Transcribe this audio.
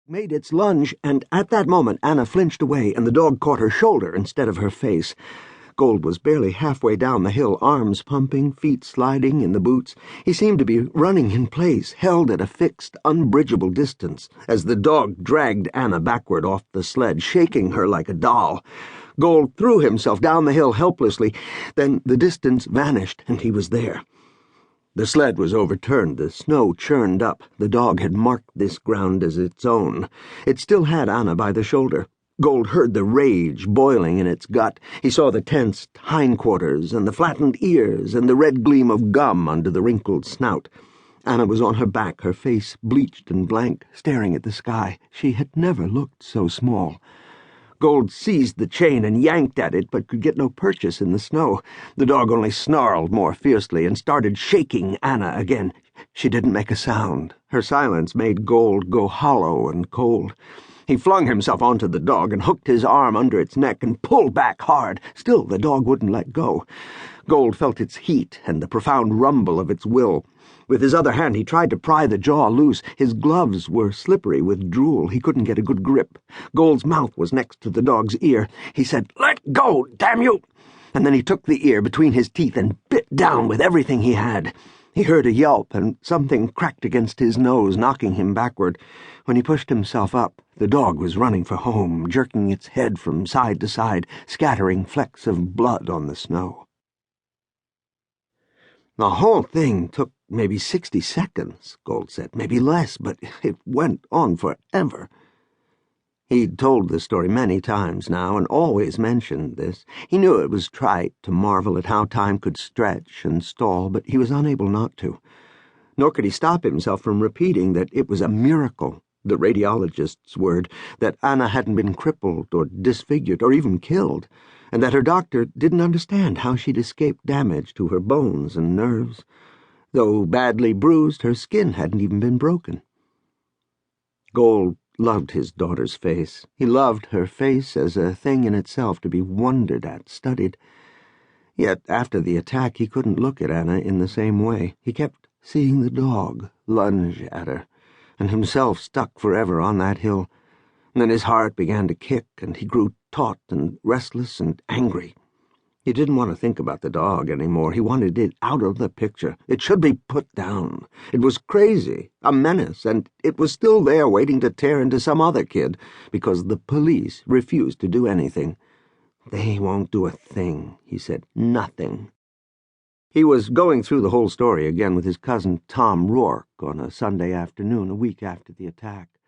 made its lunge, and at that moment Anna flinched away, and the dog caught her shoulder instead of her face. Gold was barely halfway down the hill, arms pumping, feet sliding in the boots. He seemed to be running in place, held at a fixed, unbridgeable distance, as the dog dragged Anna backward off the sled, shaking her like a doll. Gold threw himself down the hill helplessly. Then the distance vanished, and he was there. The sled was overturned, the snow churned up. The dog had marked this ground as its own. It still had Anna by the shoulder. Gold heard the rage boiling in its gut. He saw the tensed hindquarters and the flattened ears and the red gleam of gum under the wrinkled snout. Anna was on her back, her face bleached and blank, staring at the sky. She had never looked so small. Gold seized the chain and yanked at it, but could get no purchase in the snow. The dog only snarled more fiercely and started shaking Anna again. She didn't make a sound. Her silence made Gold go hollow and cold. He flung himself onto the dog and hooked his arm under its neck and pulled back hard. Still, the dog wouldn't let go. Gold felt its heat and the profound rumble of its will. With his other hand he tried to pry the jaw loose. His gloves were slippery with drool. He couldn't get a good grip. Gold's mouth was next to the dog's ear. He said, "Let go, damn you!" And then he took the ear between his teeth and bit down with everything he had. He heard a yelp, and something cracked against his nose, knocking him backward. When he pushed himself up, the dog was running for home, jerking its head from side to side, scattering flecks of blood on the snow. The whole thing took maybe 60 seconds, Gold said, maybe less, but it went on forever. He'd told the story many times now, and always mentioned this. He knew it was trite to marvel at how time could stretch and stall, but he was unable not to. Nor could he stop himself from repeating that it was a miracle, the radiologist's word, that Anna hadn't been crippled or disfigured or even killed, and that her doctor didn't understand how she'd escaped damage to her bones and nerves. Though badly bruised, her skin hadn't even been broken. Gold loved his daughter's face. He loved her face as a thing in itself to be wondered at, studied. Yet after the attack he couldn't look at Anna in the same way. He kept seeing the dog lunge at her, and himself stuck forever on that hill. And then his heart began to kick, and he grew taut and restless and angry. He didn't want to think about the dog anymore. He wanted it out of the picture. It should be put down. It was crazy, a menace, and it was still there waiting to tear into some other kid because the police refused to do anything. "They won't do a thing," he said. "Nothing." He was going through the whole story again with his cousin Tom Rourke on a Sunday afternoon, a week after the attack.